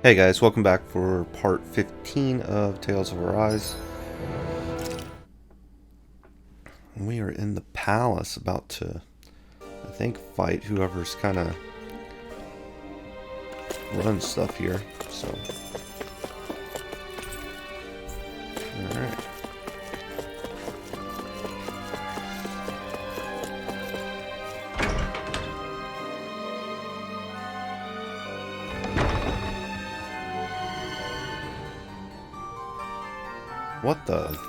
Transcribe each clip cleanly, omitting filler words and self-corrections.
Hey guys, welcome back for part 15 of Tales of Arise. We are in the palace about to, I think, fight whoever's kind of runs stuff here, so. Alright. What the?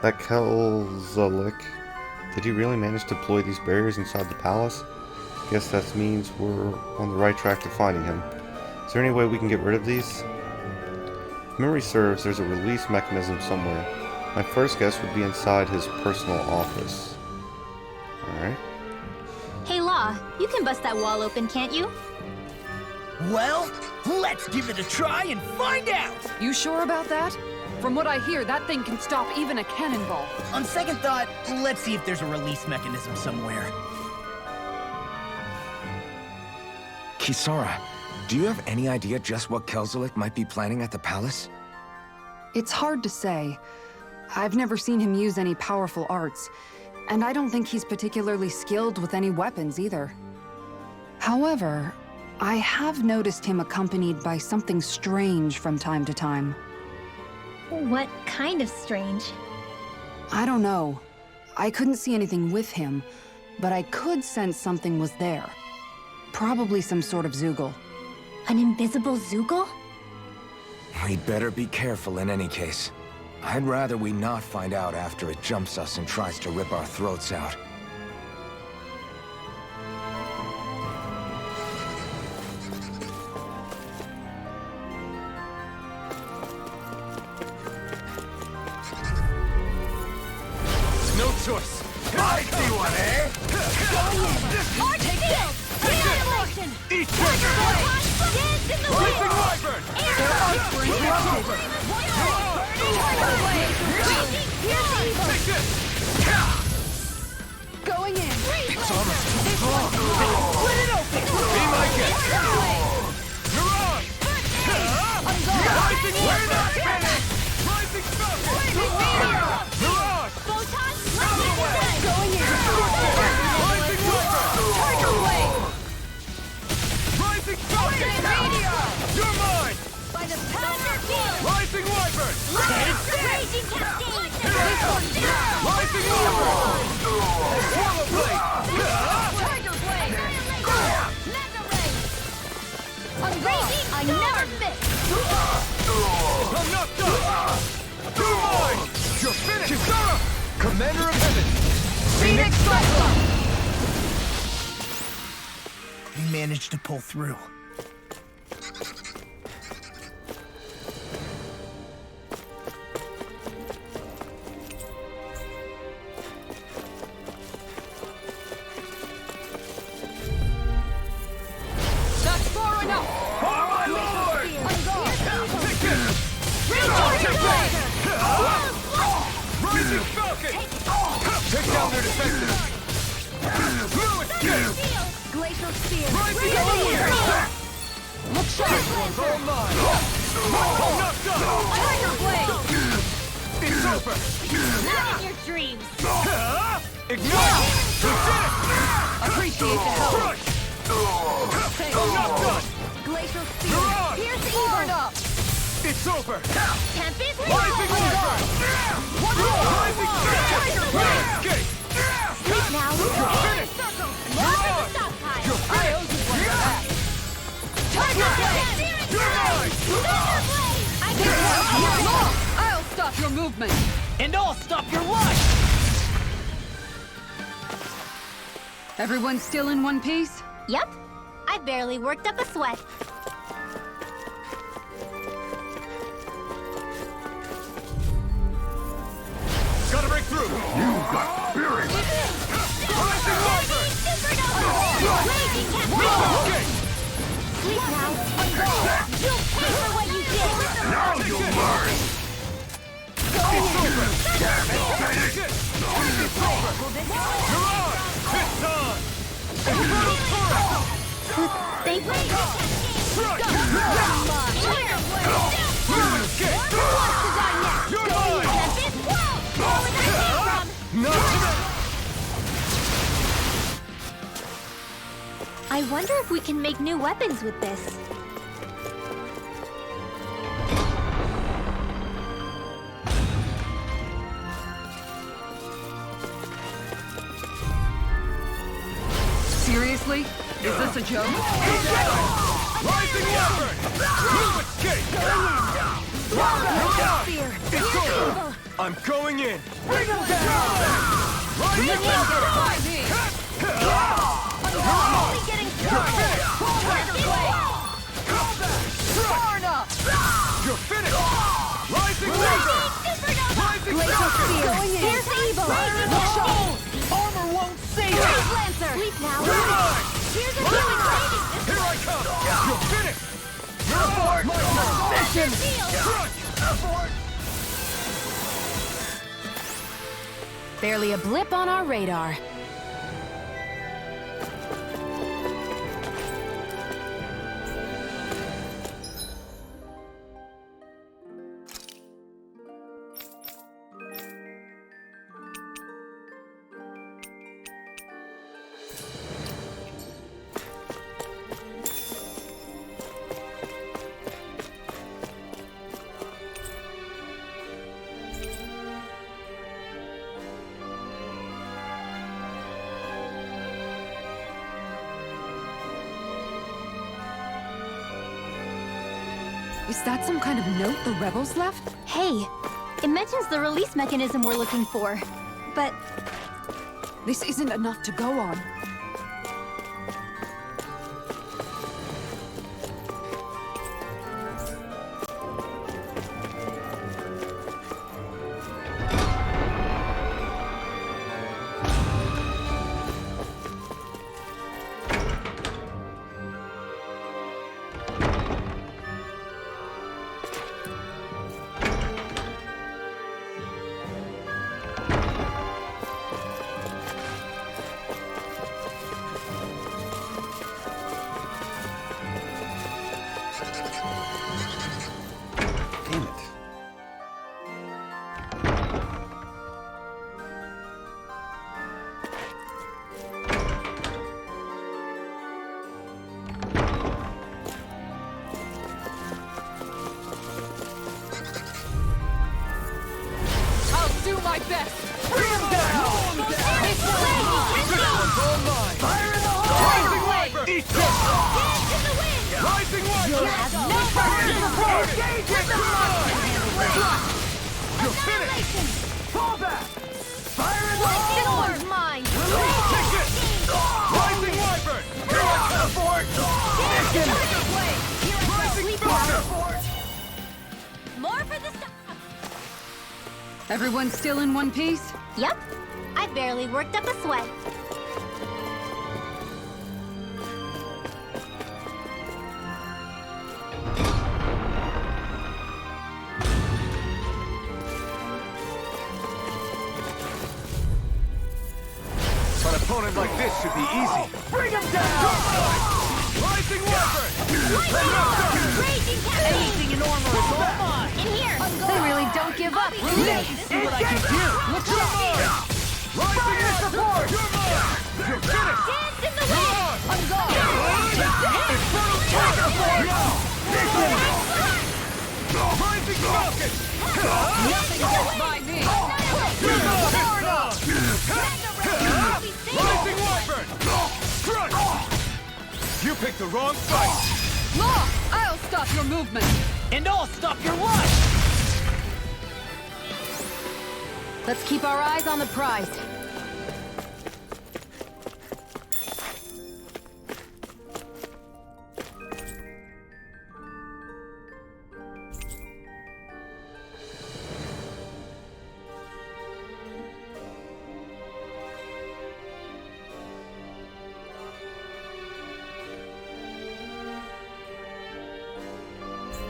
That Kelzalik? Did he really manage to deploy these barriers inside the palace? Guess that means we're on the right track to finding him. Is there any way we can get rid of these? If memory serves, there's a release mechanism somewhere. My first guess would be inside his personal office. Alright. Hey Law, you can bust that wall open, can't you? Well, let's give it a try and find out! You sure about that? From what I hear, that thing can stop even a cannonball. On second thought, let's see if there's a release mechanism somewhere. Kisara, do you have any idea just what Kelzalik might be planning at the palace? It's hard to say. I've never seen him use any powerful arts, and I don't think he's particularly skilled with any weapons either. However, I have noticed him accompanied by something strange from time to time. What kind of strange? I don't know. I couldn't see anything with him, but I could sense something was there. Probably some sort of Zoogle. An invisible Zoogle? We'd better be careful in any case. I'd rather we not find out after it jumps us and tries to rip our throats out. No choice. I see one, eh? Arch field! Annihilation! Eat Tiger Blade! Dance in the wind! Wyvern! Their arts were interrupted. Tiger Blade! Raging Fury! Take this! Going in. It's almost too strong. Split it open! Be my guest! Mirage! Rising We're not finished! Rising Falcon! Mirage! Photon Lightning! Going in. Rising Wyvern! Tiger Blade! Rising Falcon! You're mine! By the Thunder Field! Rising Wyvern! Raging Cascade! Rising Wyvern! Swallow Blade! Tiger Blade! Mega Ray! Raging I never miss! I'm not done! You're mine! You're finished! Kisara! Commander of Heaven! Phoenix Cyclone! We managed to pull through. That's far enough! For my lord! Take this! Rising Falcon! Take down their defenses! Blue escape! Glacial Spear! Rising Falcon! Look sharp! All mine! I'm not done! Tiger Blade! It's over! Not in your dreams! Ignite! You did it! Appreciate the help. Crush! I'm not done! Glacial Spear! You're on! Pierce Forward evil! up! It's over! Tempest Rising Wyvern! Rising Tiger Blade! Escape! Sleep now! You're finished! Circle! You're Lock in on! the stockpile! You're I owe you one for that. Tiger Blade! You're mine! Thunder Blade! I This can one's your law! I'll stop your movement! And I'll stop your rush! Everyone still in one piece? Yep. I barely worked up a sweat. Gotta break through! You've got spirit! Rising Wyvern! Supernova! Raging Cascade! Escape! Sleep now! You'll pay for what you did! Now you'll learn! It's over! Damn it! Take it! It's over! You're on! It's on! Infernal Torrent! Thank you! Strike! Here! You escape! Who wants to die next? You're Go mine! Tempest! Whoa! Where that came from? Not today! I wonder if we can make new weapons with this. Seriously? Is this a joke? Rising weapon! You escape! Fear! It's over! I'm going in! Bring him down! Rising Bring him weapon! Only getting started! Far enough! You're finished! Rising laser! Rising rocket! Going in! Here's evil! Armor won't save Brave it! Lancer! Sleep now! You're mine! Here's a healing saving! Here I come! You're finished! You're aboard! Mission! Crunch! Barely a blip on our radar. Is that some kind of note the rebels left? Hey, it mentions the release mechanism we're looking for. But This isn't enough to go on. Damn it. I'll do my best! Bring him down! This one's all mine! Fire in the hole! Rising weapon! Eat this! Rising weapon! Engage it! You're finished! Fall back! Fire in the hole! this one's mine! Take it! Rising weapon! Here I come! Rising focus! More for the stuff! Everyone still in one piece? Yep. I barely worked up a sweat. An opponent like this should be easy. Bring him down! Rising weapon! Raging Anything in armor is all mine! In here! They really don't give up, do they? This is what I can do! Look out! Rising support! You're mine! You're finished! Dance in the wind! On guard! Infernal Tiger Force! Rising Falcon! Nothing gets by me! Far enough! Rising weapon! Crunch! You picked the wrong fight! Law! I'll stop your movement! And I'll stop your life! Let's keep our eyes on the prize.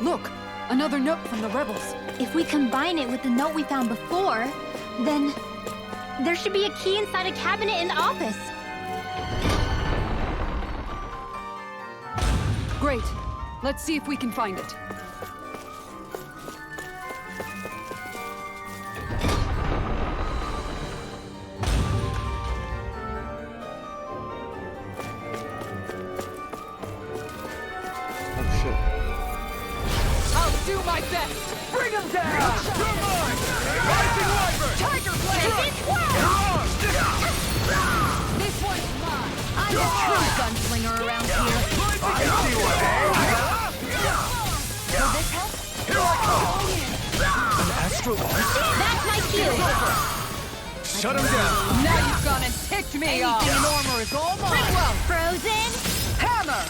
Look! Another note from the rebels. If we combine it with the note we found before, then there should be a key inside a cabinet in the office. Great. Let's see if we can find it. Oh shit. I'll do my best! Bring him down! You're mine! Rising Wyvern! Tiger Blade! This one's mine! I'm the true gunslinger around here! I see what, eh? Will this help? Here I come! An astral art? That's my cue. Shut him down! Now you've gone and ticked me off! Anything in armor is all mine! Well, Frozen. hammer!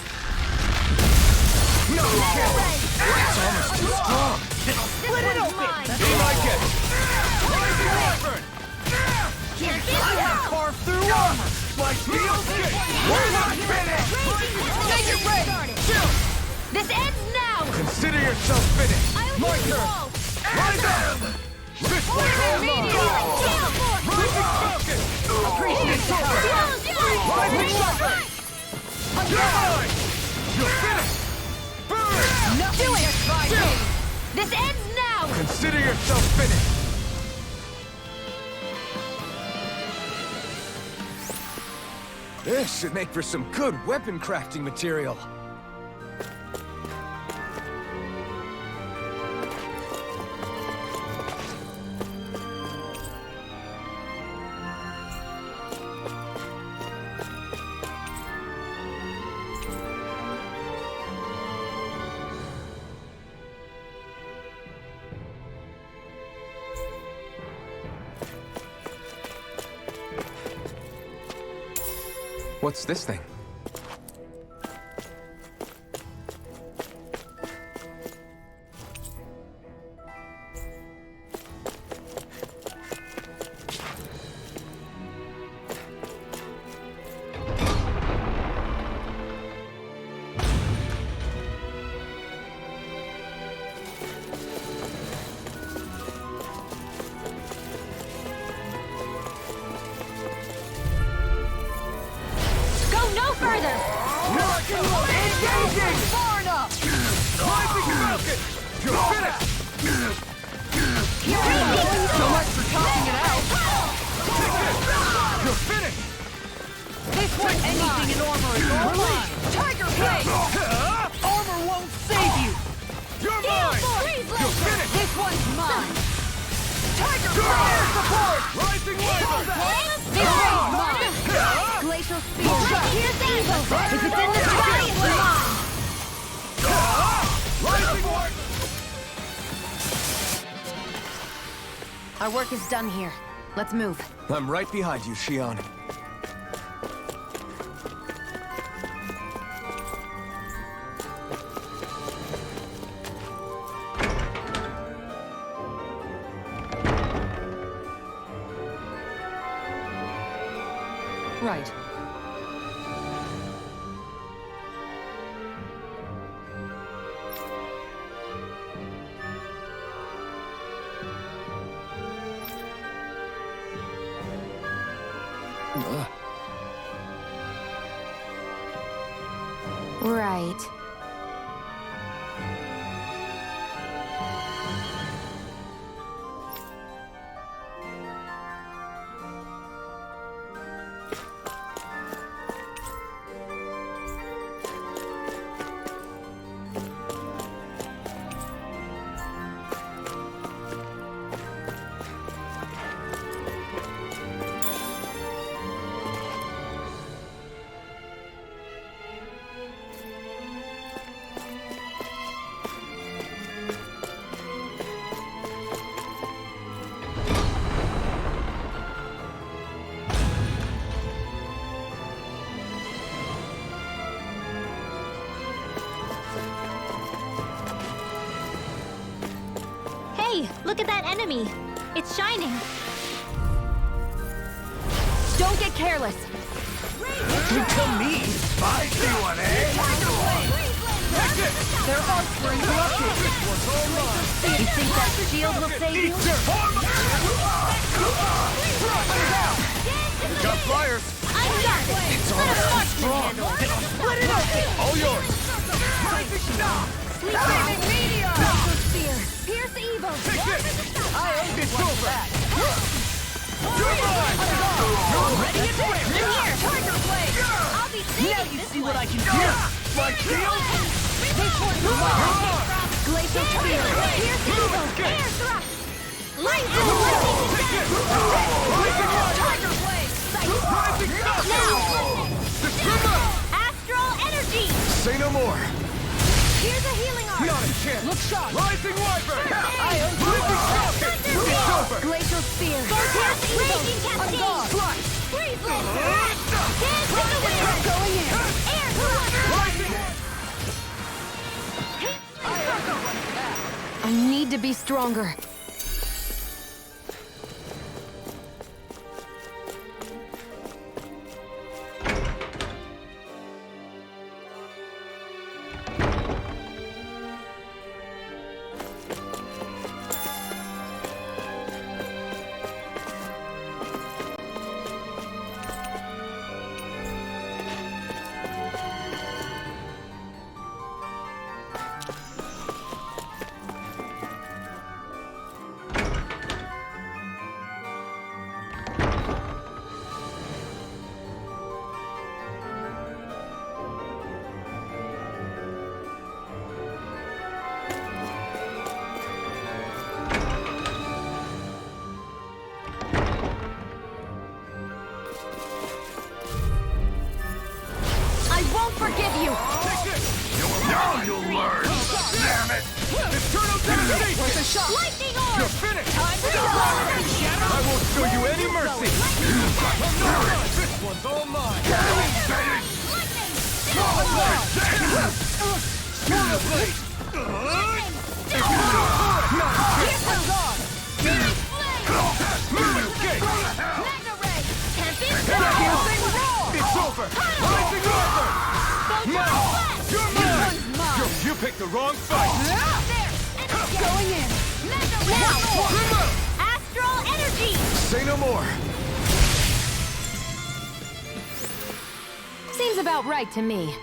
No, you can't! It's almost too strong. Split it open! Be my guest! Rising Wyvern! I have carved through armor! My steel stick! We're not finished! Take it ready! This ends now. Consider yourself finished! My turn. Rise up! This one's all mine! Rising Falcon! Appreciate the help! Rising Wyvern! You're mine! You're finished! Burn! Nothing gets by me! This ends now. Consider yourself finished! This should make for some good weapon crafting material. What's this thing? No further. Engaging! Far enough! Rising Falcon! You're finished! So much for talking it out! Take this! You're finished! This one, anything in armor is all mine! Tiger Blade! Armor won't save you! You're mine! You're finished! This one's mine! Tiger Blade! Support! Rising Wyvern! This one's mine! Glacial Speed! Here's evil. If it's in the sky, it's mine. Rising Wyvern! Our work is done here. Let's move. I'm right behind you, Shion. Right. Right. Hey, look at that enemy. It's shining. Don't get careless. You tell me! I see one, eh? Take this! Their arcs were interrupted! This one's all mine! You think that shield will save you? Eat this! Got flyers! I got it. It's almost too strong. All yours! Rising It's over! You're mine! Ready and ready! Here. Tiger Blade! I'll be saving Now you this see one. what I can do! My shield! Glacial Spear! Here's the air thrust. Light and Tiger Blade! Rising Falcon! Now. Tsuma! Astral energy. Say no more! Here's a healing arm. Not a chance! Look sharp! Rising Wyvern! I own Rising Falcon! It's over! Glacial Spear! Raging cascade. Flush! Freeze blade. Dance in the wind. Going in! Air thrust. Rising I need to be stronger. I won't forgive you! Now you'll learn! Damn it! Eternal Devastation! Worth a shot! Lightning orb. You're finished! Time to go! I won't show you any mercy! This one's all mine! Swirl Blade! Mimic Gate! It's over! Rising Wyvern! Mine! You're mine! You picked the wrong fight! Going in! Tsuma! Astral energy. Say no more! Seems about right to me.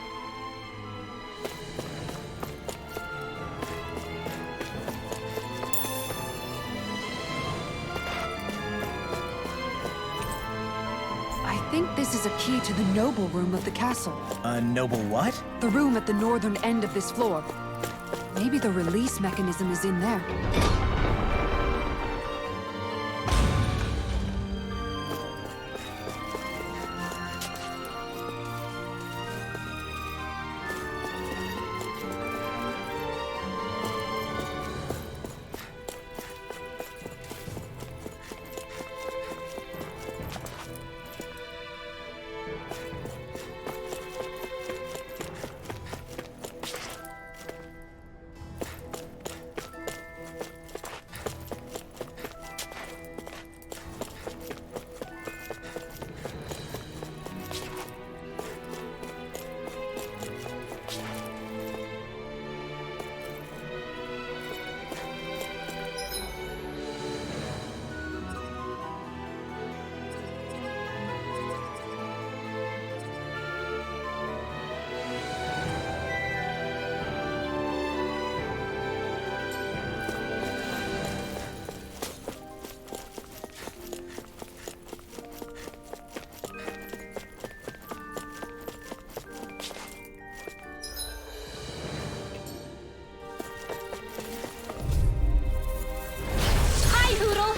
I think this is a key to the noble room of the castle. A noble what? The room at the northern end of this floor. Maybe the release mechanism is in there. Hi, Hoodle.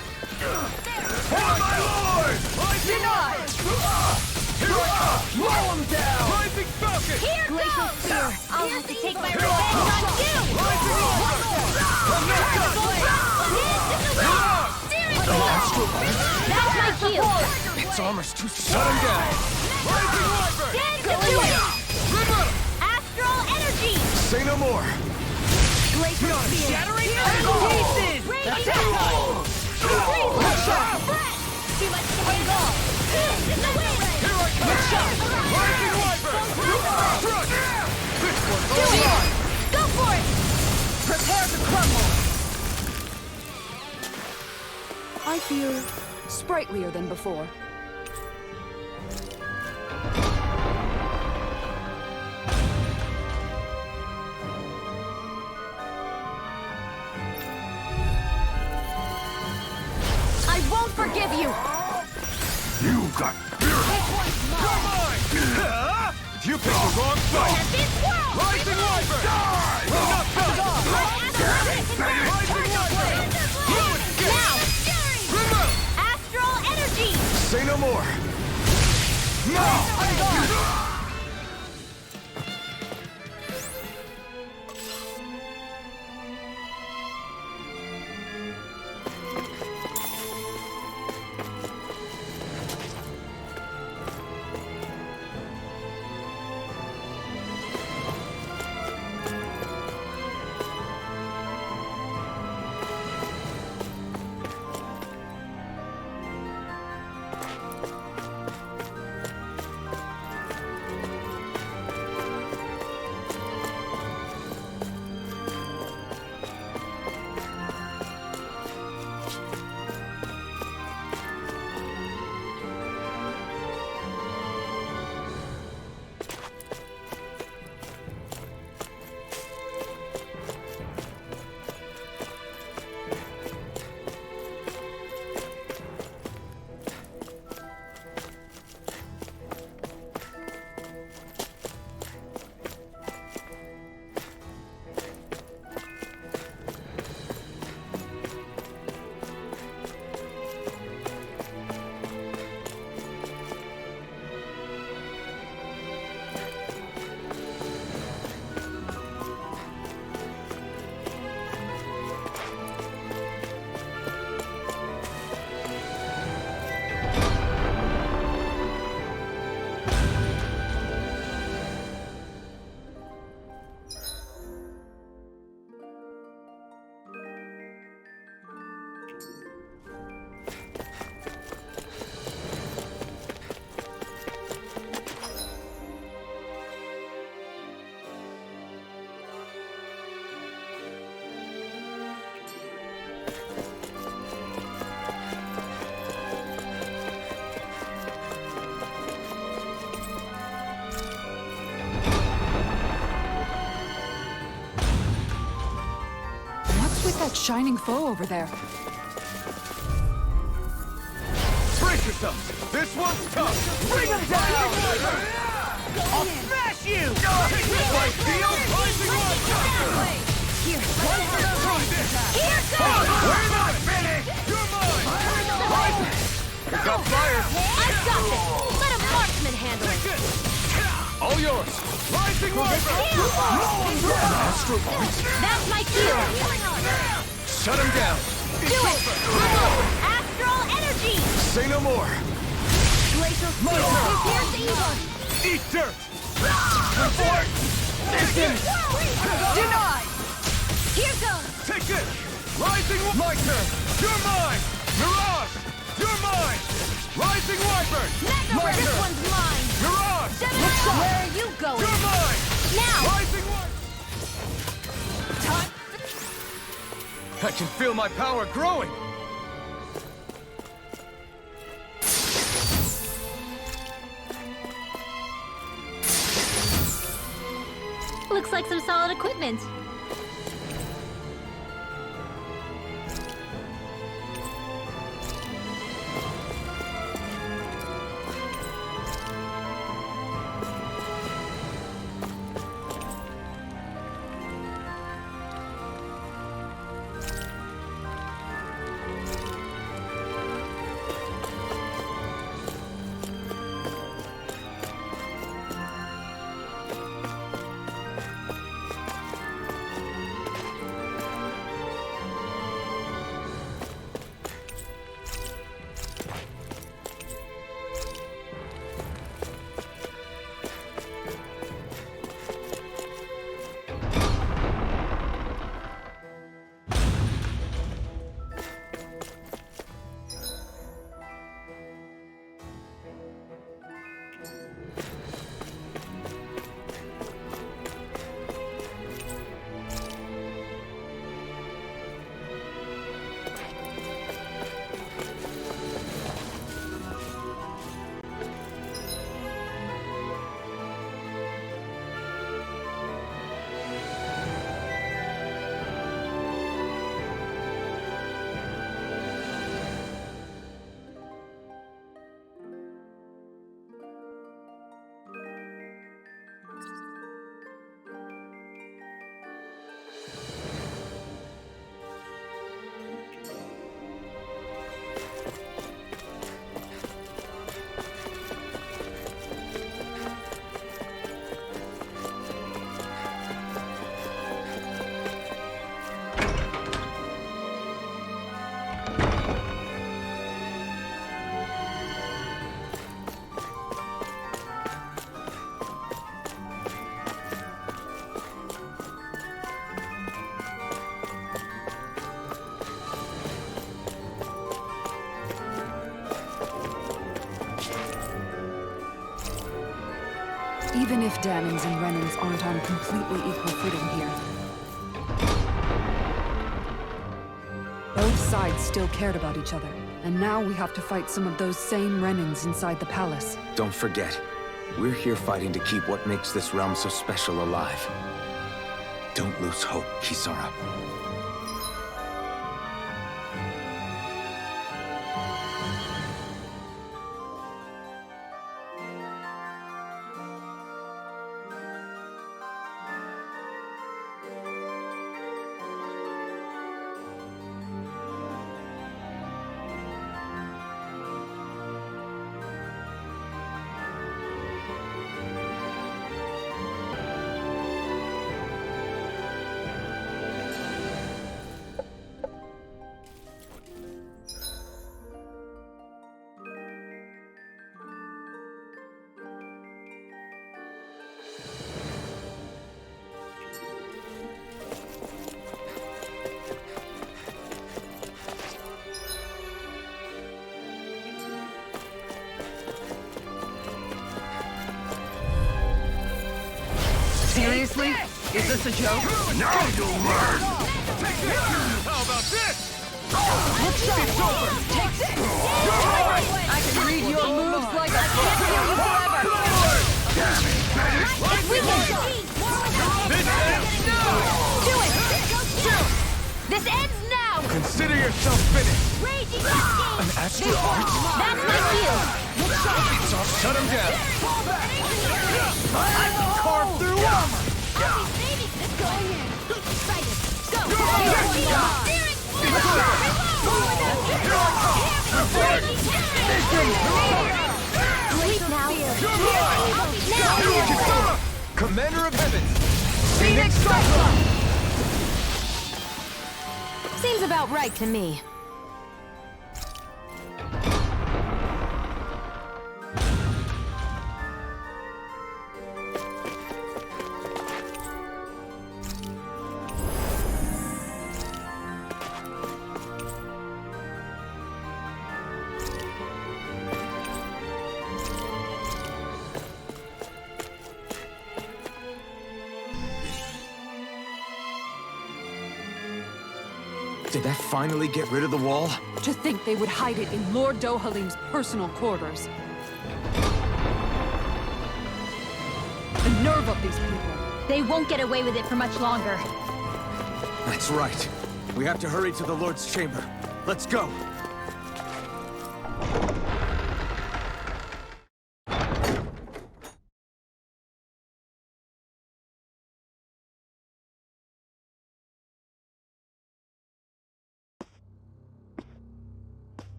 Blow him down! Rising Falcon! Here goes. I'll have to take my revenge on you. Rising That's my cue. Its armor's too Shut strong. him down! Rising Wyvern! Dance into it. Astral energy. Say no more! Glacial Spear! Shattering Pieces! Raging Attack! Too much to handle. Dance in the wind. Here I come! Rising Wyvern! Crush! This one's all mine! Go for it. Prepare to crumble! I feel sprightlier than before. won't forgive you! You got You're mine! You picked the wrong fight! Rising Wyvern! We're not done! Rising Wyvern! Now! Remove! Astral energy! Say no more! No! What's with that shining foe over there? Brace yourself! This one's tough! Bring him down! I'll smash you! Like steel, rising Wyvern! Here! Here goes! We're not finished! You're mine! Rising! We got fire! I've got this! Let a marksman handle it! Take it! All yours! Rising Wyvern! Astral Arts? That's my cue! Shut him down! Do it! Astral energy! Say no more! Glacial My steel! turn. Here's the evil! Eat dirt! Report! Denied! Here goes! Take it! Rising My turn! You're mine! Mirage! You're mine! Rising Wyvern! Megaverse! This one's mine! Mirage! Where are you going? You're mine! Now! Rising Wyvern! I can feel my power growing! Looks like some solid equipment. Even if Danans and Renans aren't on completely equal footing here, both sides still cared about each other. And now we have to fight some of those same Renans inside the palace. Don't forget, we're here fighting to keep what makes this realm so special alive. Don't lose hope, Kisara. Seriously? Is this a joke? Now you'll learn! How about this? Look sharp! It's over! Take this! I can read your moves like a book! We can go! This ends now! Do it! This ends now! Consider yourself finished! Raging Cascade! An extra arts? That's my shield! It's all shut him down! I can carve through armor! I'll be saving this going in! Try this! Go! Sleep now! Now! Commander of Heaven! Phoenix Cyclone! Seems about right to me. Did that finally get rid of the wall? To think they would hide it in Lord Dohalim's personal quarters. The nerve of these people. They won't get away with it for much longer. That's right. We have to hurry to the Lord's chamber. Let's go!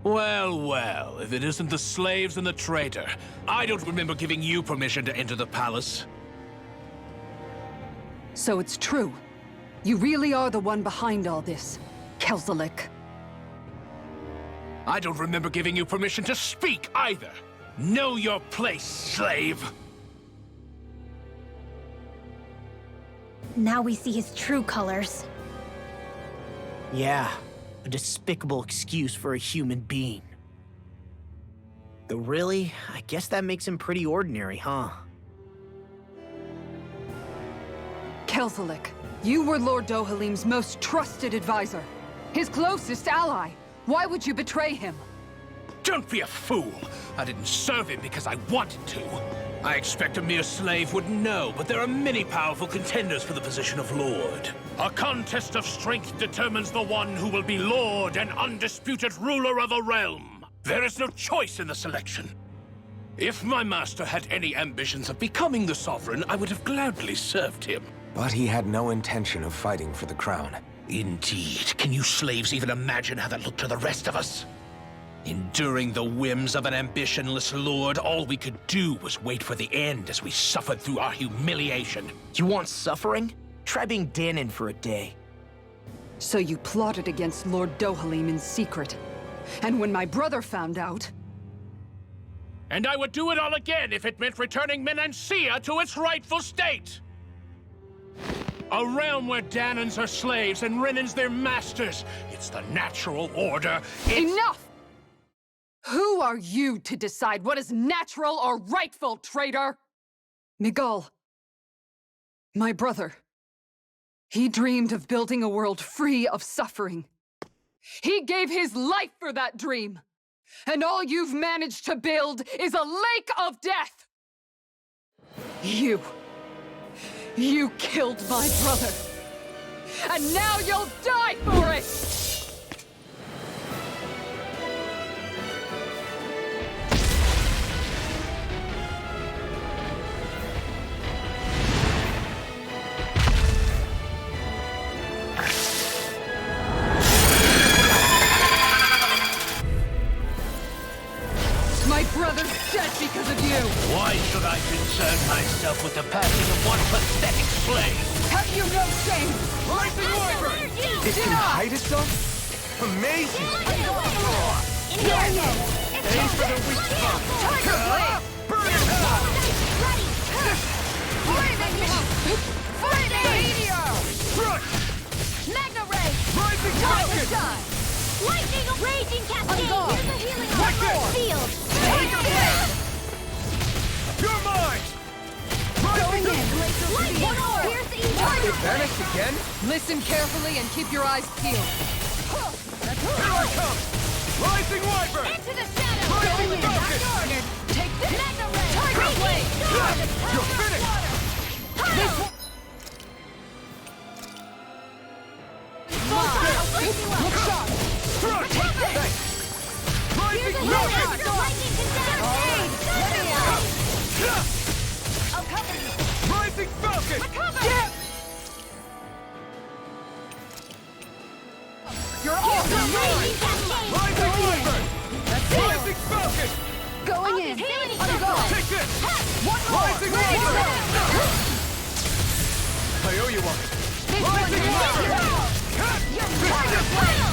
Well, well, if it isn't the slaves and the traitor. I don't remember giving you permission to enter the palace. So it's true. You really are the one behind all this, Kelzalik. I don't remember giving you permission to speak either. Know your place, slave! Now we see his true colors. Yeah, a despicable excuse for a human being. Though really, I guess that makes him pretty ordinary, huh? Kelzalik, you were Lord Dohalim's most trusted advisor. His closest ally. Why would you betray him? Don't be a fool! I didn't serve him because I wanted to. I expect a mere slave would know, but there are many powerful contenders for the position of Lord. A contest of strength determines the one who will be Lord and undisputed ruler of a realm. There is no choice in the selection. If my master had any ambitions of becoming the Sovereign, I would have gladly served him. But he had no intention of fighting for the crown. Indeed. Can you slaves even imagine how that looked to the rest of us? Enduring the whims of an ambitionless lord, all we could do was wait for the end as we suffered through our humiliation. You want suffering? Try being Danan for a day. So you plotted against Lord Dohalim in secret. And when my brother found out... And I would do it all again if it meant returning Menancia to its rightful state! A realm where Danans are slaves and Renans their masters. It's the natural order. It's... Enough! Who are you to decide what is natural or rightful, traitor? Miguel. My brother. He dreamed of building a world free of suffering. He gave his life for that dream. And all you've managed to build is a lake of death! You killed my brother. And now you'll die for it! My brother's dead because of you! Why should I concern myself with the passing of one pathetic slave? Have you no shame? Rising Wyvern! It can hide itself? Amazing! Aim for the weak spot! Burn it out! Crush! Magna Ray! Rising Falcon! Lightning! Raging Cascade! On guard. Here's a healing Like on this. field! You're mine! Going in! Lightning! Here's the It vanished again? Listen carefully and keep your eyes peeled. Here I come! Rising Wyvern! Into the shadow! Rising Going in! Falcon! Ordered! Take this! Magna Ray! Tiger Blade! You're finished! Look sharp! Crush! Thanks! Rising Falcon! Lightning condemned! Let me out! I'll cover you! Rising Falcon! You're all Raging Cascade! Rising Wyvern! Rising Falcon! going in! Healing On guard! Take this! One more! Rising Ready to Wyvern! go! I owe you one! This one's Rising Wyvern! mine! Tiger Blade!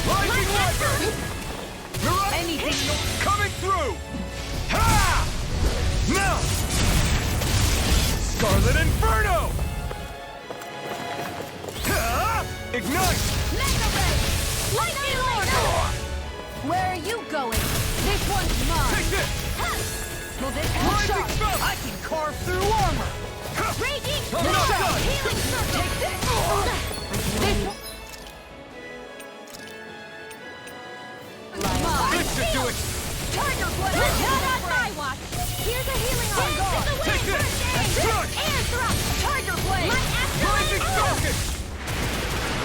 Rising Wyvern! Anything Coming through! Ha! Now! Scarlet Inferno! Ha! Ignite! Magna Ray! Lightning Lord! Where are you going? This one's mine! Take this! Will this Rising sharp? Falcon! I can carve through armor! Raging! I'm not done! Healing circle! Take this! This one... This should do it! Tiger Blade! Not on my watch! Here's a healing on guard. the Take wind! this! Crush! Air thrust! Tiger Blade! My astral Rising Falcon!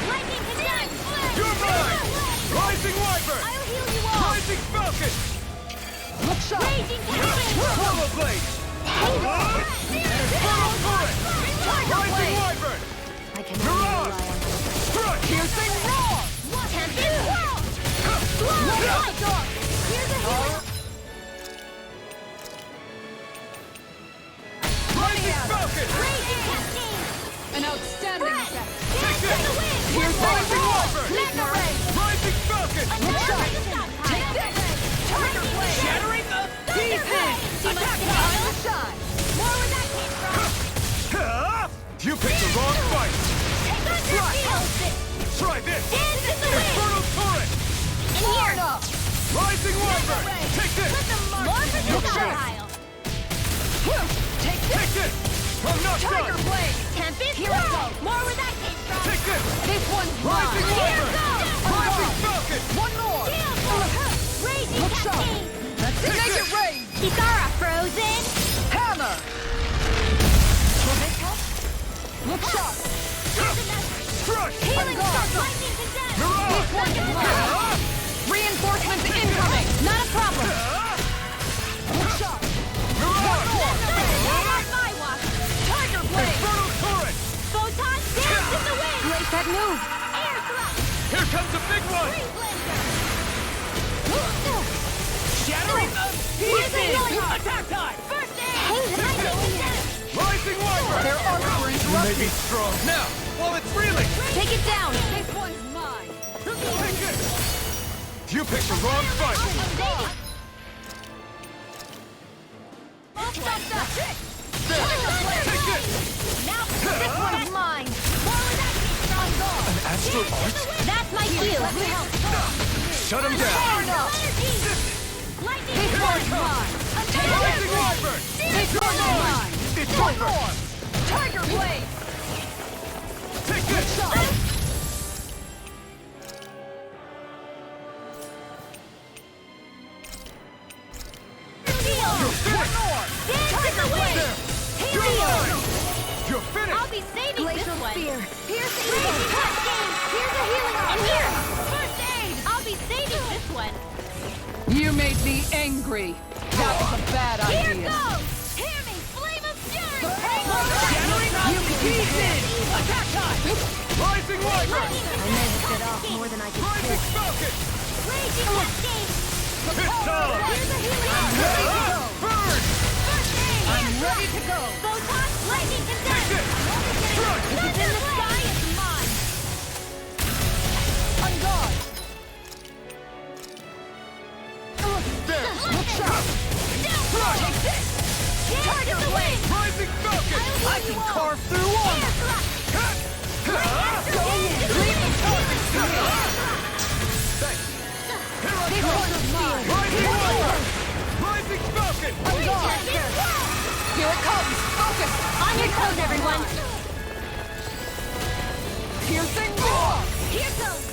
Lightning condemned! You're mine! Rising Wyvern! I'll heal you all! Rising Falcon! Look sharp! Raging Cascade! Hollow Blade! Infernal Turret! Rising Wyvern! I can Mirage! Crush! Piercing roar! Tempest Whirl! Let out the dark! Here's a healing! Rising Falcon! Raging Cascade! An outstanding attack. Take this! Piercing Rising roar! Wyvern! Magna Ray! Rising Falcon! Look sharp! Take this! Tiger Blade! Shattering of pieces! Attack time to shine! More where that came from! Ha! You picked the wrong fight! Try this! Dance in the wind! Infernal Turret! In here! Enough! Rising Wyvern! Take this! More for the Look sharp. pile! Take Take this! this! I'm not Tiger done! Blade! Tempest Here I Whirl! go. More where that came from! Take this! This one's Rising mine! Wyvern! On Rising guard! Falcon! One more! Raging Look sharp! Cascade! Let's Take make this. it rain! Kisara frozen! Hammer! Will this help? Look sharp! Crush! Healing On guard. circle! Lightning condemned! Mirage! This one's mine! Ha! Reinforcements incoming! Not a problem! Ha! Look sharp! Mirage! Not on my watch! Tiger Blade! Infernal Turret! Photon dance in the wind! Great that move! Air thrust! Here comes a big one! Free blender! Shattering of Here's a pieces! healing arm. Attack time! First aid! Lightning condemned! Rising Wyvern! Their armor You may interrupted! be strong now, while it's reeling! Take it down! This one's mine! Take it! You picked the wrong fight! Stop that! Take this! Now, this one's mine! More where that came from! An astral art? That's my cue! Let me help! Shut him down! This one's mine! Rising Wyvern! This one's mine! It's One over! more! Tiger Blade! Take this! One more! Tiger Blade! You're mine! You're finished! I'll be saving this Glacial one. Spear! Here's the Raging healing! Cascade! Here's a healing arm! And Here! first aid! I'll be saving this one. You made me angry. That was a bad Here idea. goes! Hear me! Flame of Fury! You can use it! Attack time! Rising Wyvern! Bit off more than I could Rising Falcon! Raging Cascade! It's time! Here's a healing arm! Burn! First aid! I'm ready to go! Photon lightning condemned! Take it! What's in the sky is mine! On guard! There! Take this! Tiger Blade! Rising Falcon! I can carve through armor! This one's mine! Rising Wyvern! Rising Falcon! On guard! Here it comes! Focus! On your toes, everyone! Piercing roar! Here goes!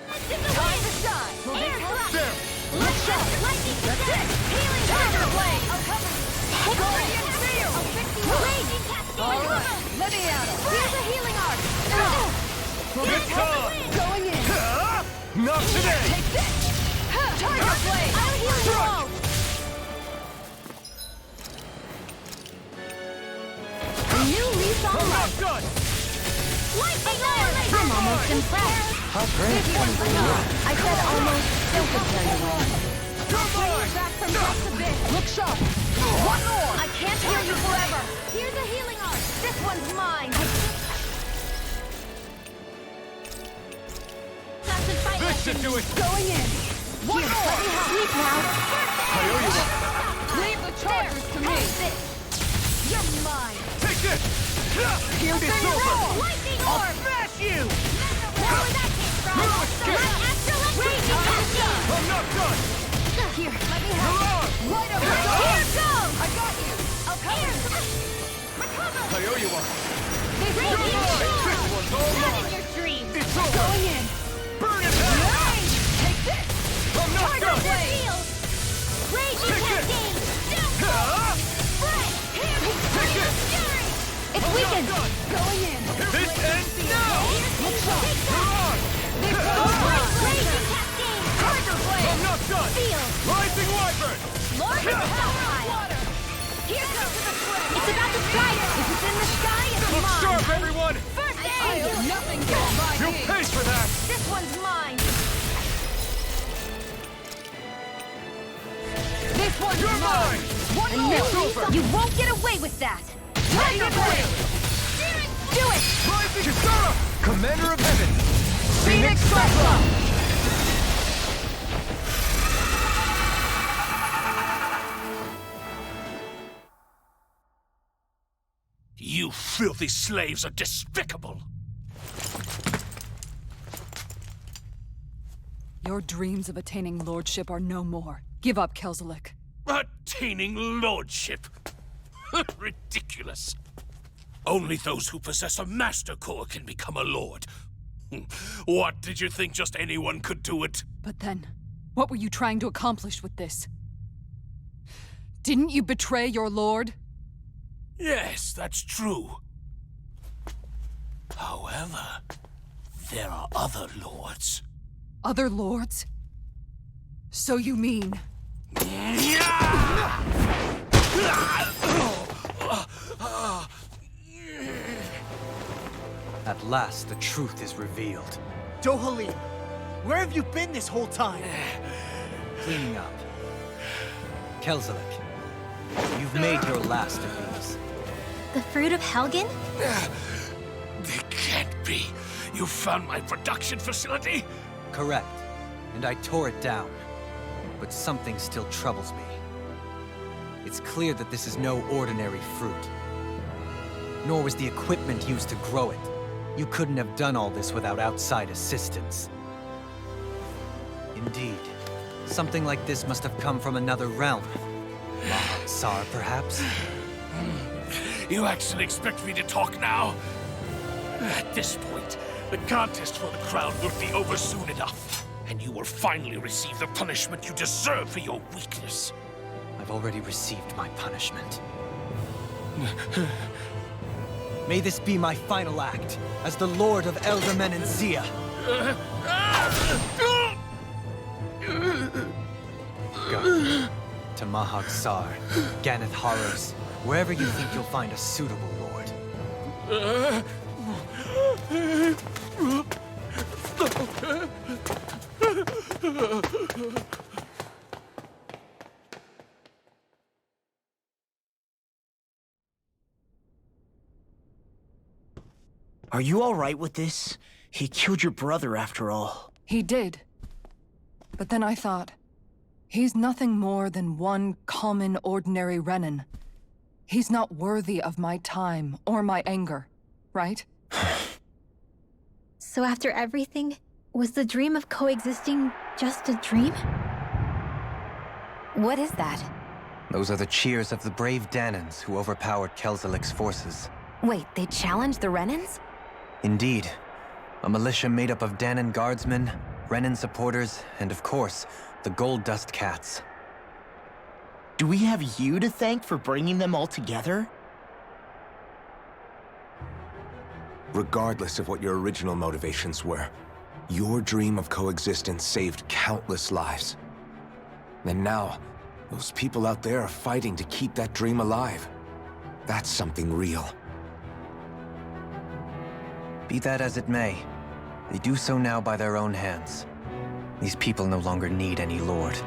What's in the Time way? to shine! Air thrust! There! Let's go! Lightning condemned! Healing Tiger Tiger Blade! I'll cover you! Guardian Seal! I'll fix you! Raging Cascade! All right, let me at him! Here's a healing arc! It's time! Going in! Not today! Take this! Tiger Blade! I'll heal you all! A new lease on I'm life! not done! Lightning annihilation! I'm almost impressed! How great! I said almost, don't get carried away. You're mine! Back from depths of this! Look sharp! One more! I can't heal you forever! Here's a healing arc! This one's mine! That's a fight This should do it! Going in! One Here, more! let me sleep now! I owe you one! Leave the chargers to me! You're mine! Take this! Piercing It's over! roar! Lightning I'll orb! smash you! Where would that came from? No escape! My astral raging cascade! I'm not done! Here, let me You're help! on! Right up the Here top! goes! I got you! I'll cover you! Recover! I owe you one! Raging This storm! one's all Not in mine! your dreams! It's over! Going in! Burn it down! Take this! I'm not Tiger done! Blade! Shield! Raging Take it! cascade! Ah! Break! Here! Take it! Fury! It's I'm not weakened! done! Going in! This ends now! Look sharp! You're on! Raging cascade! Tiger Blade! I'm not done! Field! Rising Wyvern! Lord of Hellfire! Here goes the fray! It's about to strike! If it's in the sky, it's Look mine! sharp, everyone! First I aid! owe nothing but my You'll needs. pay for that! This one's mine! This one's You're mine! mine! One more! It's over! You won't get away with that! Tiger Blade! Do it! Rising Kisara! Commander of Heaven! Phoenix Cyclone! You filthy slaves are despicable! Your dreams of attaining lordship are no more. Give up, Kelzelik. Attaining lordship! Ridiculous! Only those who possess a master core can become a lord. What, did you think just anyone could do it? But then, what were you trying to accomplish with this? Didn't you betray your lord? Yes, that's true. However, there are other lords. Other lords? So you mean... At last, the truth is revealed. Dohalim, where have you been this whole time? Cleaning up. Kelzelik, you've made your last of these. The fruit of Helgen? They can't be. You found my production facility? Correct. And I tore it down. But something still troubles me. It's clear that this is no ordinary fruit. Nor was the equipment used to grow it. You couldn't have done all this without outside assistance. Indeed, something like this must have come from another realm. Mahag Saar, perhaps? You actually expect me to talk now? At this point, the contest for the crown will be over soon enough, and you will finally receive the punishment you deserve for your weakness. I've already received my punishment. May this be my final act as the Lord of Elder Menencia. Go to Mahag Saar, Ganath Horrors, wherever you think you'll find a suitable lord. Are you all right with this? He killed your brother after all. He did. But then I thought, he's nothing more than one common, ordinary Renan. He's not worthy of my time or my anger, right? So after everything, was the dream of coexisting just a dream? What is that? Those are the cheers of the brave Danans who overpowered Kelzelik's forces. Wait, they challenged the Renans? Indeed. A militia made up of Danan guardsmen, Renan supporters, and of course, the Gold Dust Cats. Do we have you to thank for bringing them all together? Regardless of what your original motivations were, your dream of coexistence saved countless lives. And now, those people out there are fighting to keep that dream alive. That's something real. Be that as it may, they do so now by their own hands. These people no longer need any lord.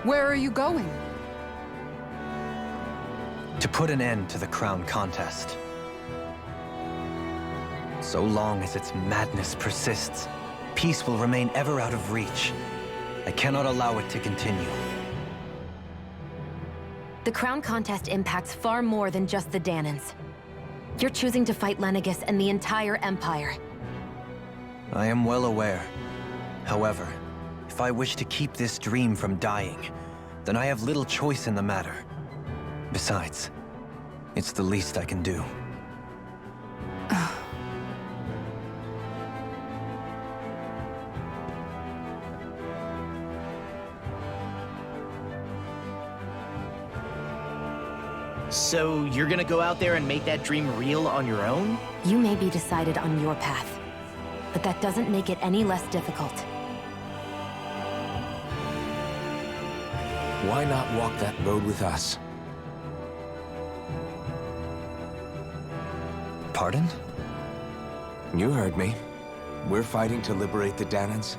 Where are you going? To put an end to the crown contest. So long as its madness persists, peace will remain ever out of reach. I cannot allow it to continue. The crown contest impacts far more than just the Danans. You're choosing to fight Lenegis and the entire Empire. I am well aware. However, if I wish to keep this dream from dying, then I have little choice in the matter. Besides, it's the least I can do. So you're gonna go out there and make that dream real on your own? You may be decided on your path, but that doesn't make it any less difficult. Why not walk that road with us? Pardon? You heard me. We're fighting to liberate the Danans.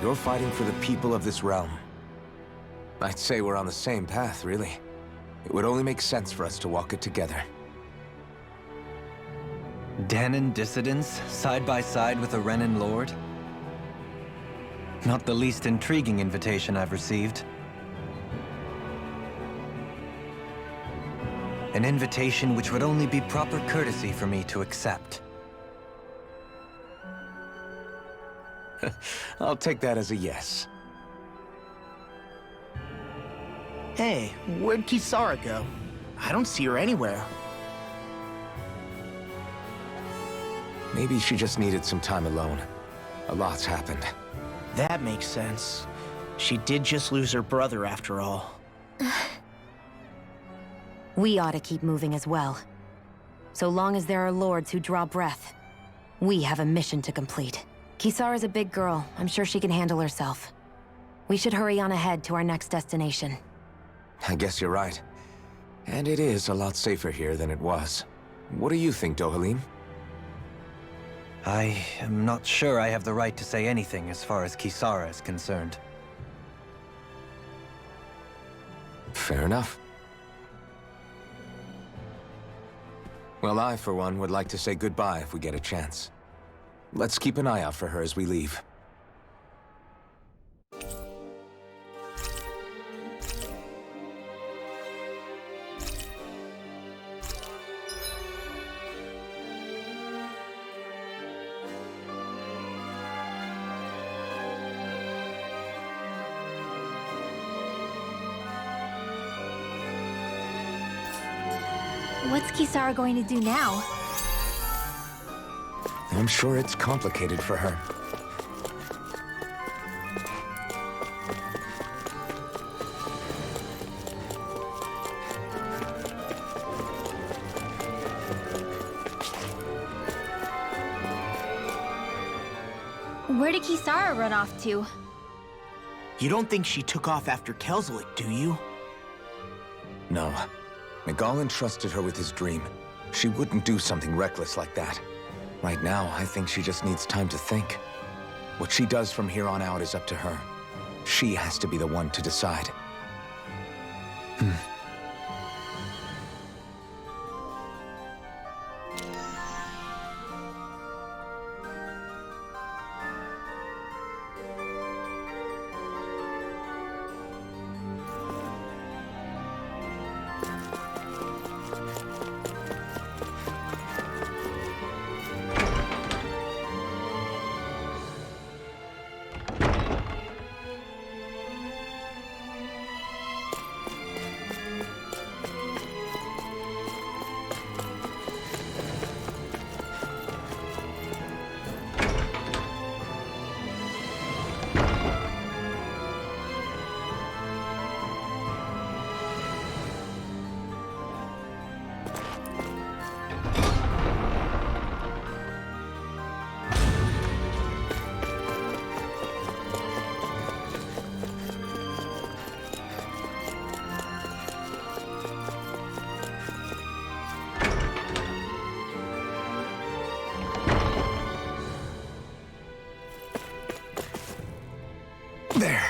You're fighting for the people of this realm. I'd say we're on the same path, really. It would only make sense for us to walk it together. Danan dissidents, side by side with a Renan lord? Not the least intriguing invitation I've received. An invitation which would only be proper courtesy for me to accept. I'll take that as a yes. Hey, where'd Kisara go? I don't see her anywhere. Maybe she just needed some time alone. A lot's happened. That makes sense. She did just lose her brother after all. We ought to keep moving as well. So long as there are lords who draw breath, we have a mission to complete. Kisara's a big girl. I'm sure she can handle herself. We should hurry on ahead to our next destination. I guess you're right. And it is a lot safer here than it was. What do you think, Dohalim? I am not sure I have the right to say anything as far as Kisara is concerned. Fair enough. Well, I, for one, would like to say goodbye if we get a chance. Let's keep an eye out for her as we leave. What's Kisara going to do now? I'm sure it's complicated for her. Where did Kisara run off to? You don't think she took off after Kelzelik, do you? No. Miguel entrusted her with his dream. She wouldn't do something reckless like that. Right now, I think she just needs time to think. What she does from here on out is up to her. She has to be the one to decide. There.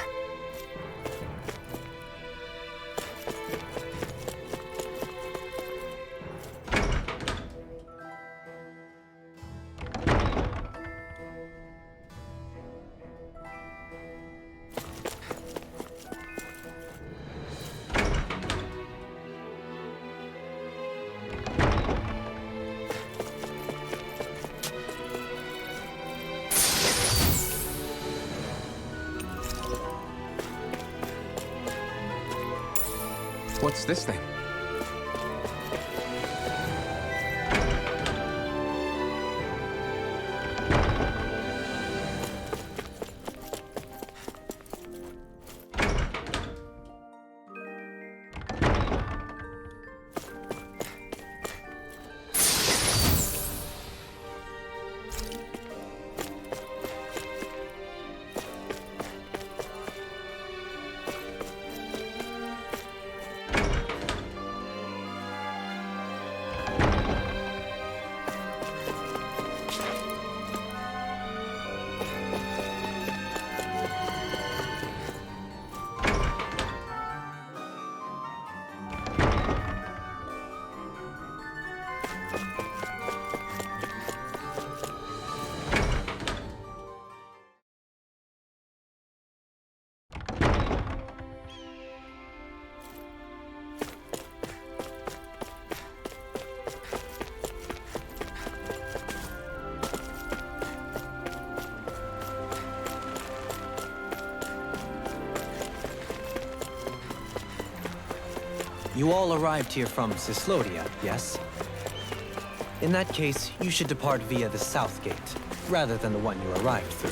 What's this thing? You all arrived here from Cislodia, yes? In that case, you should depart via the south gate, rather than the one you arrived through.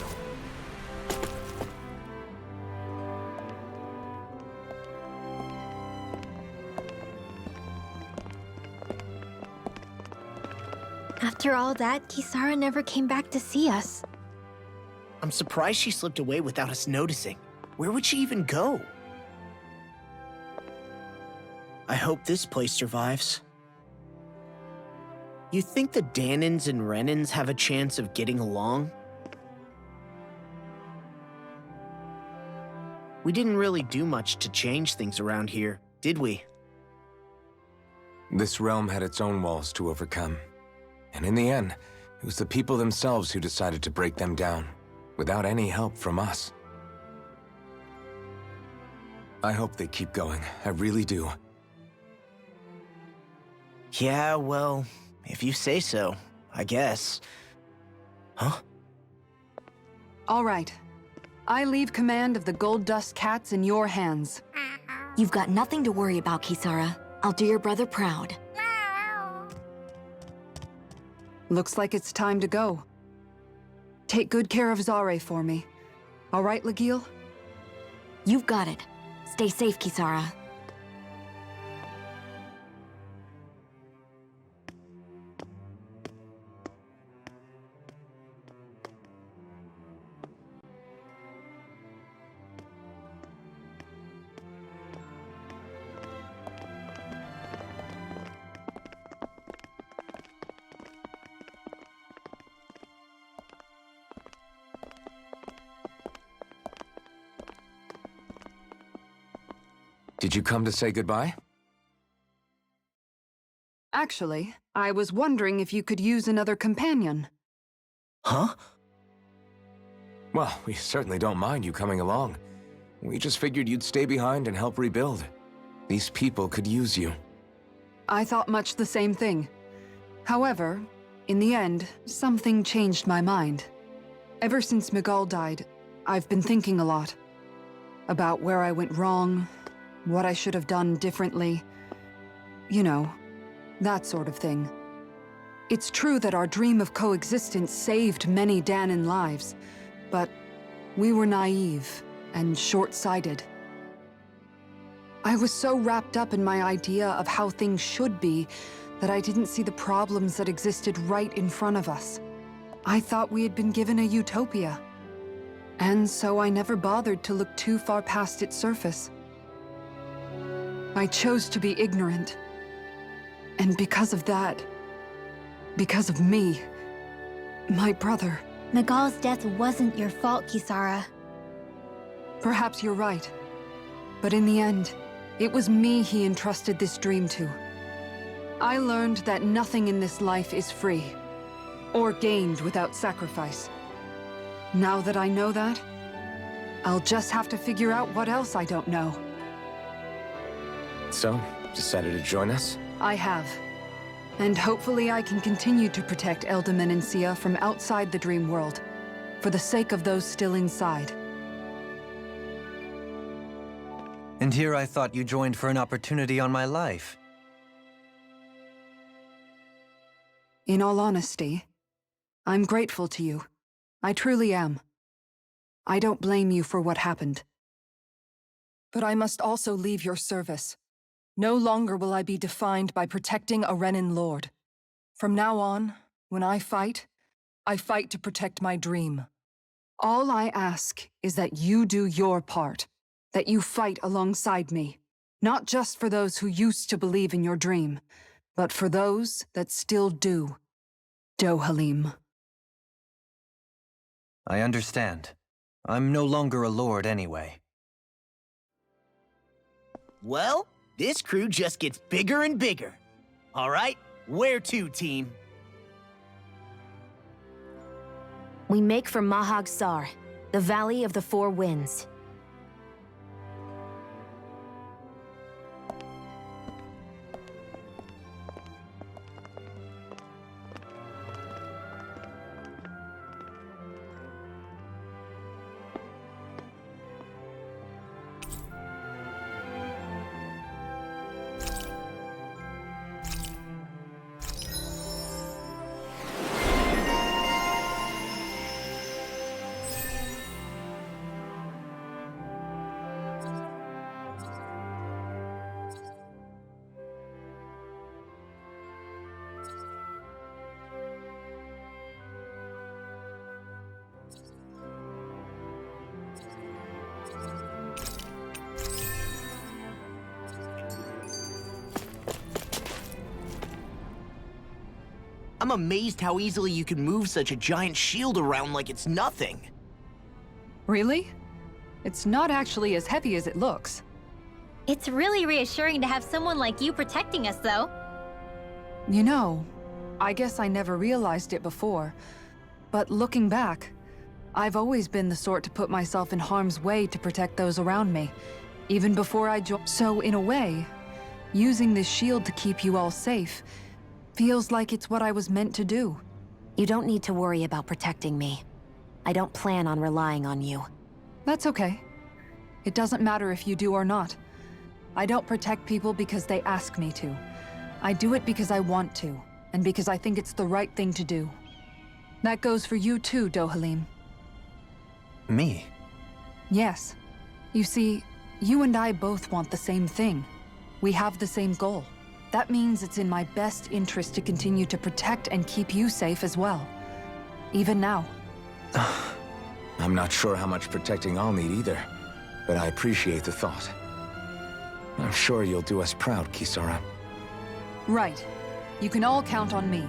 After all that, Kisara never came back to see us. I'm surprised she slipped away without us noticing. Where would she even go? I hope this place survives. You think the Dahnans and Renans have a chance of getting along? We didn't really do much to change things around here, did we? This realm had its own walls to overcome. And in the end, it was the people themselves who decided to break them down, without any help from us. I hope they keep going. I really do. Yeah, well, if you say so, I guess. Huh? All right. I leave command of the Gold Dust Cats in your hands. You've got nothing to worry about, Kisara. I'll do your brother proud. Looks like it's time to go. Take good care of Zare for me. All right, Lagiel? You've got it. Stay safe, Kisara. Did you come to say goodbye? Actually, I was wondering if you could use another companion. Huh? Well, we certainly don't mind you coming along. We just figured you'd stay behind and help rebuild. These people could use you. I thought much the same thing. However, in the end, something changed my mind. Ever since Miguel died, I've been thinking a lot. About where I went wrong, what I should have done differently. You know, that sort of thing. It's true that our dream of coexistence saved many Dahnan lives, but we were naive and short-sighted. I was so wrapped up in my idea of how things should be that I didn't see the problems that existed right in front of us. I thought we had been given a utopia. And so I never bothered to look too far past its surface. I chose to be ignorant. And because of that, because of me, my brother... Miguel's death wasn't your fault, Kisara. Perhaps you're right. But in the end, it was me he entrusted this dream to. I learned that nothing in this life is free, or gained without sacrifice. Now that I know that, I'll just have to figure out what else I don't know. So, decided to join us? I have. And hopefully I can continue to protect Elde Menancia from outside the dream world, for the sake of those still inside. And here I thought you joined for an opportunity on my life. In all honesty, I'm grateful to you. I truly am. I don't blame you for what happened. But I must also leave your service. No longer will I be defined by protecting a Renan Lord. From now on, when I fight to protect my dream. All I ask is that you do your part, that you fight alongside me, not just for those who used to believe in your dream, but for those that still do. Dohalim. I understand. I'm no longer a lord anyway. Well, this crew just gets bigger and bigger. All right, where to, team? We make for Mahag Sar, the Valley of the Four Winds. I'm amazed how easily you can move such a giant shield around like it's nothing. Really? It's not actually as heavy as it looks. It's really reassuring to have someone like you protecting us, though. You know, I guess I never realized it before. But looking back, I've always been the sort to put myself in harm's way to protect those around me, even before I joined. So in a way, using this shield to keep you all safe feels like it's what I was meant to do. You don't need to worry about protecting me. I don't plan on relying on you. That's okay. It doesn't matter if you do or not. I don't protect people because they ask me to. I do it because I want to. and because I think it's the right thing to do. That goes for you too, Dohalim. Me? Yes. You see, you and I both want the same thing. We have the same goal. That means it's in my best interest to continue to protect and keep you safe as well. Even now. I'm not sure how much protecting I'll need either, but I appreciate the thought. I'm sure you'll do us proud, Kisara. Right. You can all count on me.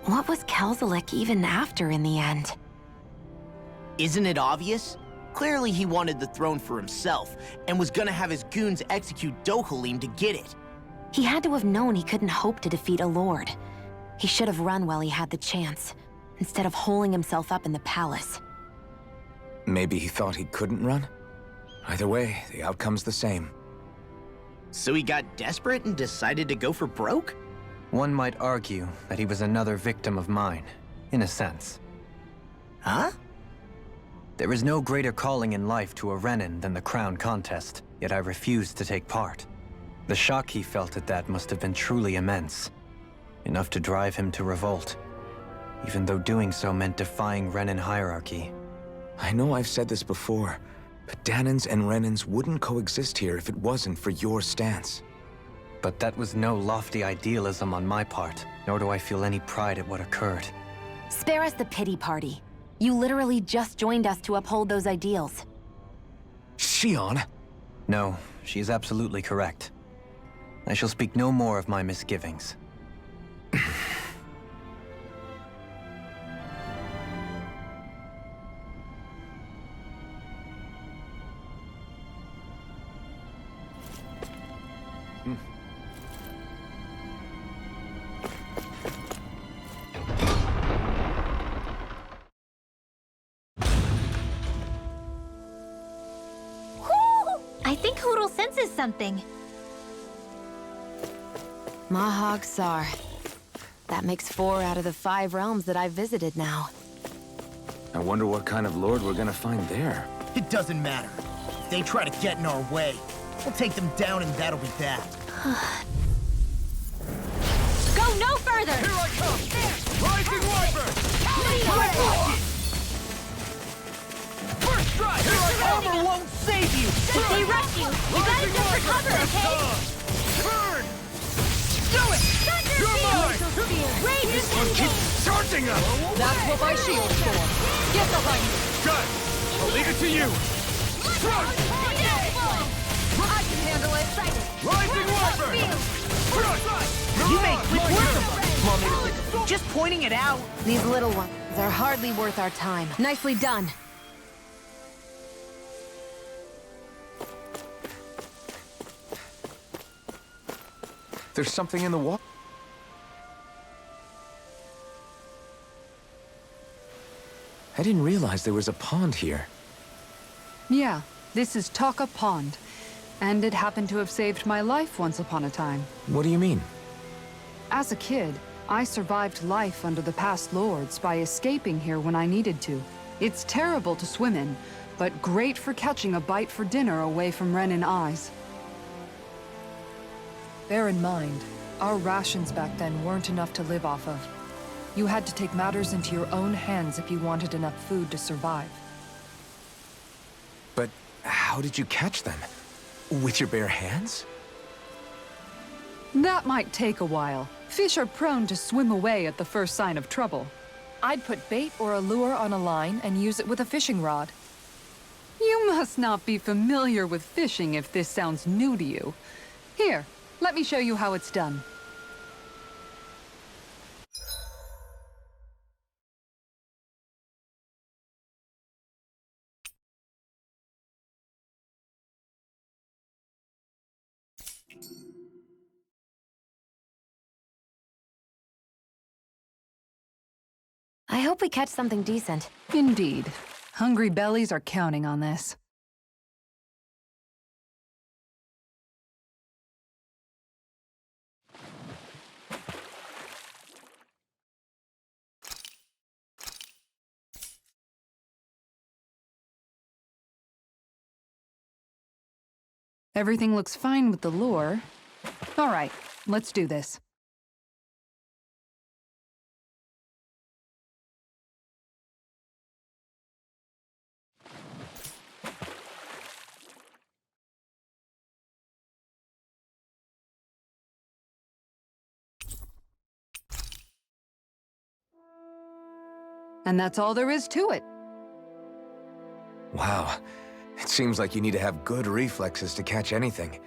What was Kelzalik even after in the end? Isn't it obvious? Clearly he wanted the throne for himself, and was gonna have his goons execute Dohalim to get it. He had to have known he couldn't hope to defeat a lord. He should have run while he had the chance, instead of holding himself up in the palace. Maybe he thought he couldn't run? Either way, the outcome's the same. So he got desperate and decided to go for broke? One might argue that he was another victim of mine, in a sense. Huh? There is no greater calling in life to a Renin than the crown contest, yet I refused to take part. The shock he felt at that must have been truly immense. Enough to drive him to revolt, even though doing so meant defying Renin hierarchy. I know I've said this before, but Dahnans and Renins wouldn't coexist here if it wasn't for your stance. But that was no lofty idealism on my part, nor do I feel any pride at what occurred. Spare us the pity party. You literally just joined us to uphold those ideals. Shion! No, she is absolutely correct. I shall speak no more of my misgivings. I think Hootle senses something. Mahag Sar. That makes 4 out of the 5 realms that I've visited now. I wonder what kind of lord we're gonna find there. It doesn't matter. If they try to get in our way, we'll take them down and that'll be that. Go no further! Here I come! Rising Wyvern! First strike! Here I come! Armor won't save you! If they rush you, you gotta jump for cover, okay? Burn! Do it! Thunder You're mine! Rage is Keep charging us! That's what my shield's for. Get behind me. Good! I'll leave it to you! Crush! I can handle it. Rising Wyvern! Crush! You make quick work of them! Want me to just pointing it out. These little ones are hardly worth our time. Nicely done. There's something in the wall. I didn't realize there was a pond here. Yeah, this is Taka Pond. And it happened to have saved my life once upon a time. What do you mean? As a kid, I survived life under the past lords by escaping here when I needed to. It's terrible to swim in, but great for catching a bite for dinner away from Renin eyes. Bear in mind, our rations back then weren't enough to live off of. You had to take matters into your own hands if you wanted enough food to survive. But how did you catch them? With your bare hands? That might take a while. Fish are prone to swim away at the first sign of trouble. I'd put bait or a lure on a line and use it with a fishing rod. You must not be familiar with fishing if this sounds new to you. Here, let me show you how it's done. I hope we catch something decent. Indeed. Hungry bellies are counting on this. Everything looks fine with the lure. All right, let's do this. And that's all there is to it. Wow. It seems like you need to have good reflexes to catch anything.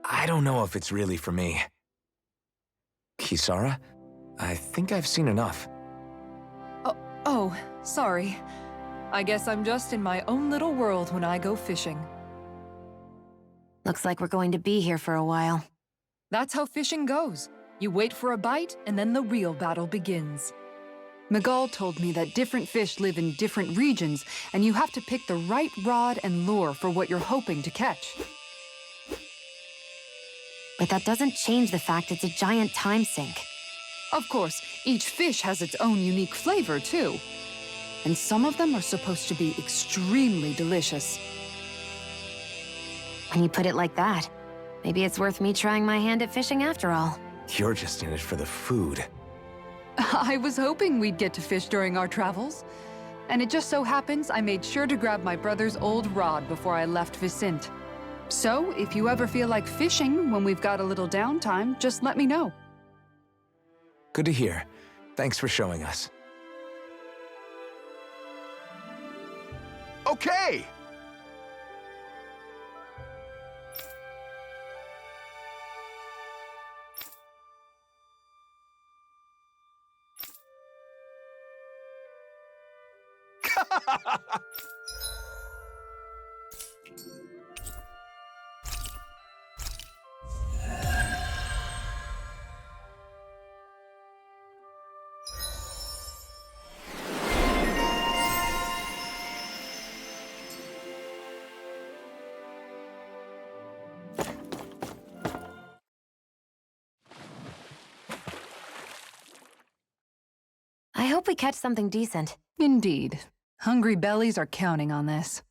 I don't know if it's really for me. Kisara? I think I've seen enough. Oh, sorry. I guess I'm just in my own little world when I go fishing. Looks like we're going to be here for a while. That's how fishing goes. You wait for a bite, and then the real battle begins. Miguel told me that different fish live in different regions, and you have to pick the right rod and lure for what you're hoping to catch. But that doesn't change the fact it's a giant time sink. Of course, each fish has its own unique flavor, too. And some of them are supposed to be extremely delicious. When you put it like that, maybe it's worth me trying my hand at fishing after all. You're just in it for the food. I was hoping we'd get to fish during our travels. And it just so happens I made sure to grab my brother's old rod before I left Vicente. So, if you ever feel like fishing when we've got a little downtime, just let me know. Good to hear. Thanks for showing us. Okay! I hope we catch something decent. Indeed. Hungry bellies are counting on this.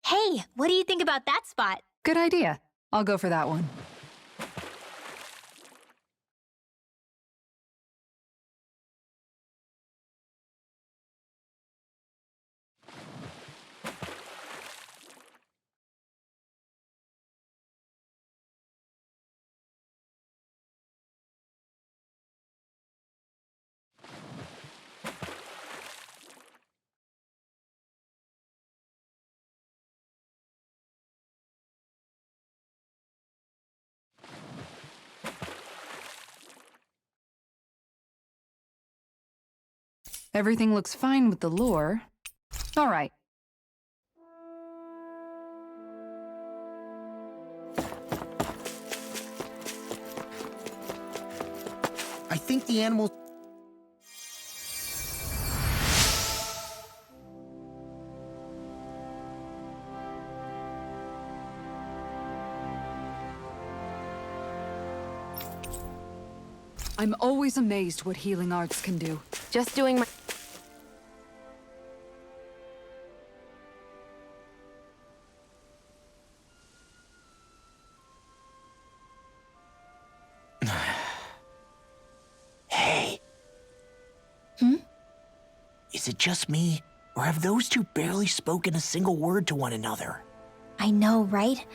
Hey, what do you think about that spot? Good idea. I'll go for that one. Everything looks fine with the lure. All right. I think the animal... I'm always amazed what healing arts can do. Just doing my... Hey. Is it just me, or have those two barely spoken a single word to one another? I know, right?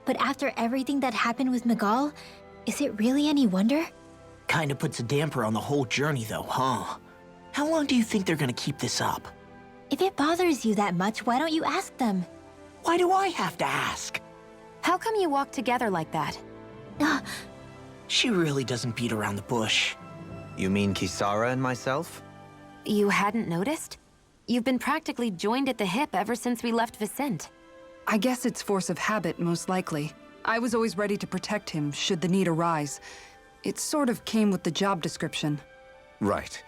But after everything that happened with Miguel, is it really any wonder? Kinda puts a damper on the whole journey though, huh? How long do you think they're gonna keep this up? If it bothers you that much, why don't you ask them? Why do I have to ask? How come you walk together like that? She really doesn't beat around the bush. You mean Kisara and myself? You hadn't noticed? You've been practically joined at the hip ever since we left Vicente. I guess it's force of habit, most likely. I was always ready to protect him, should the need arise. It sort of came with the job description. Right.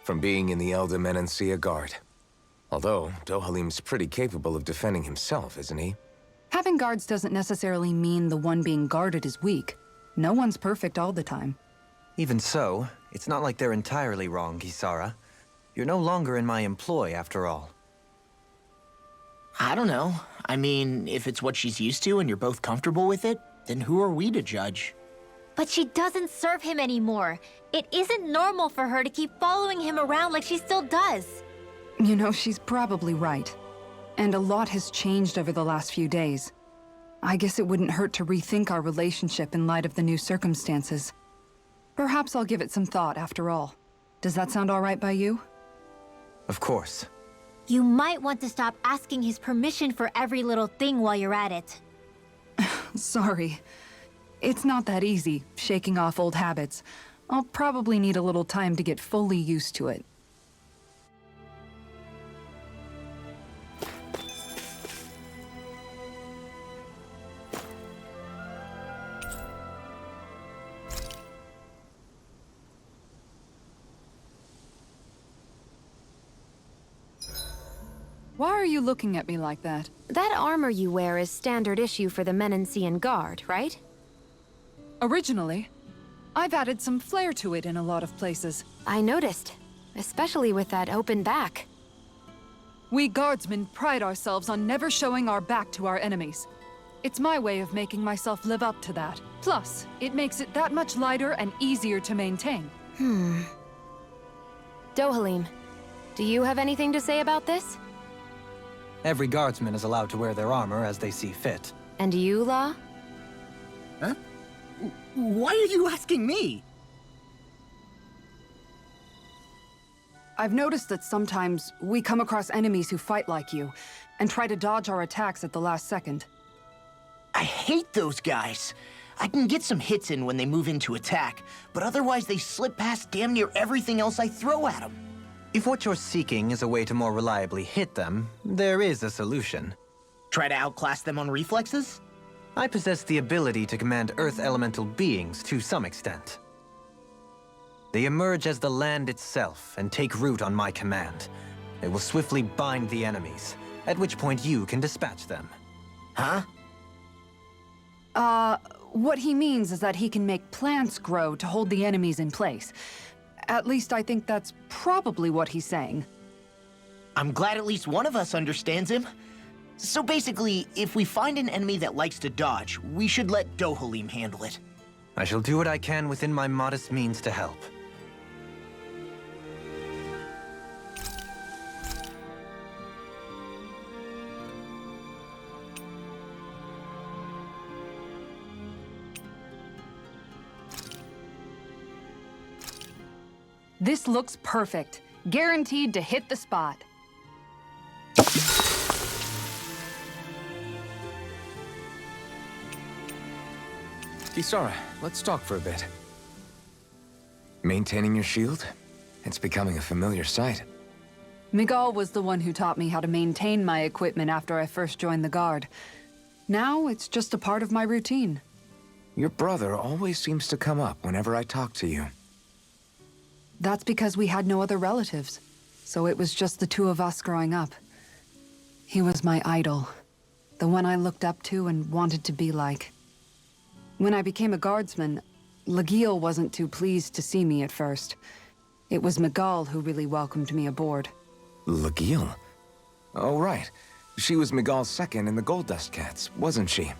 From being in the Elder Menancia Guard. Although, Dohalim's pretty capable of defending himself, isn't he? Having guards doesn't necessarily mean the one being guarded is weak. No one's perfect all the time. Even so, it's not like they're entirely wrong, Kisara. You're no longer in my employ, after all. I don't know. I mean, if it's what she's used to and you're both comfortable with it, then who are we to judge? But she doesn't serve him anymore. It isn't normal for her to keep following him around like she still does. You know, she's probably right. And a lot has changed over the last few days. I guess it wouldn't hurt to rethink our relationship in light of the new circumstances. Perhaps I'll give it some thought after all. Does that sound all right by you? Of course. You might want to stop asking his permission for every little thing while you're at it. Sorry. It's not that easy, shaking off old habits. I'll probably need a little time to get fully used to it. Why are you looking at me like that? That armor you wear is standard issue for the Menancian Guard, right? Originally, I've added some flair to it in a lot of places. I noticed, especially with that open back. We guardsmen pride ourselves on never showing our back to our enemies. It's my way of making myself live up to that. Plus, it makes it that much lighter and easier to maintain. Dohalim, do you have anything to say about this? Every guardsman is allowed to wear their armor as they see fit. And you, La? Huh? Why are you asking me? I've noticed that sometimes we come across enemies who fight like you, and try to dodge our attacks at the last second. I hate those guys. I can get some hits in when they move into attack, but otherwise they slip past damn near everything else I throw at them. If what you're seeking is a way to more reliably hit them, there is a solution. Try to outclass them on reflexes? I possess the ability to command Earth elemental beings to some extent. They emerge as the land itself and take root on my command. They will swiftly bind the enemies, at which point you can dispatch them. Huh? What he means is that he can make plants grow to hold the enemies in place. At least I think that's probably what he's saying. I'm glad at least one of us understands him. So basically, if we find an enemy that likes to dodge, we should let Dohalim handle it. I shall do what I can within my modest means to help. This looks perfect. Guaranteed to hit the spot. Kisara, let's talk for a bit. Maintaining your shield? It's becoming a familiar sight. Miguel was the one who taught me how to maintain my equipment after I first joined the Guard. Now it's just a part of my routine. Your brother always seems to come up whenever I talk to you. That's because we had no other relatives, so it was just the two of us growing up. He was my idol, the one I looked up to and wanted to be like. When I became a guardsman, Lagiel wasn't too pleased to see me at first. It was Miguel who really welcomed me aboard. Lagiel? Oh, right. She was Miguel's second in the Gold Dust Cats, wasn't she?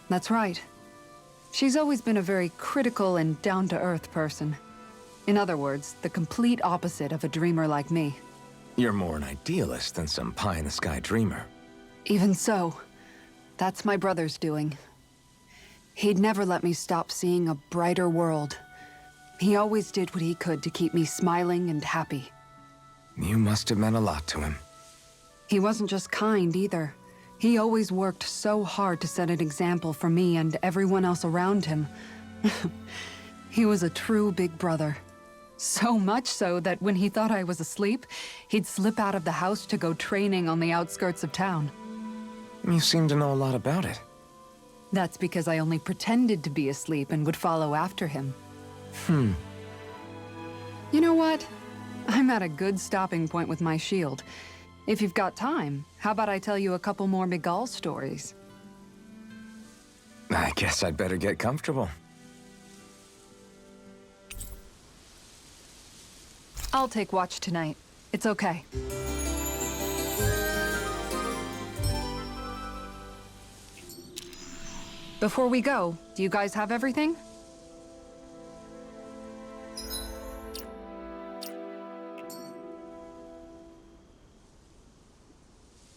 That's right. She's always been a very critical and down-to-earth person. In other words, the complete opposite of a dreamer like me. You're more an idealist than some pie-in-the-sky dreamer. Even so, that's my brother's doing. He'd never let me stop seeing a brighter world. He always did what he could to keep me smiling and happy. You must have meant a lot to him. He wasn't just kind either. He always worked so hard to set an example for me and everyone else around him. He was a true big brother. So much so that when he thought I was asleep, he'd slip out of the house to go training on the outskirts of town. You seem to know a lot about it. That's because I only pretended to be asleep and would follow after him. You know what? I'm at a good stopping point with my shield. If you've got time, how about I tell you a couple more Miguel stories? I guess I'd better get comfortable. I'll take watch tonight. It's okay. Before we go, do you guys have everything?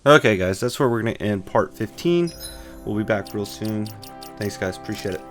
Okay, guys, that's where we're going to end part 15. We'll be back real soon. Thanks, guys. Appreciate it.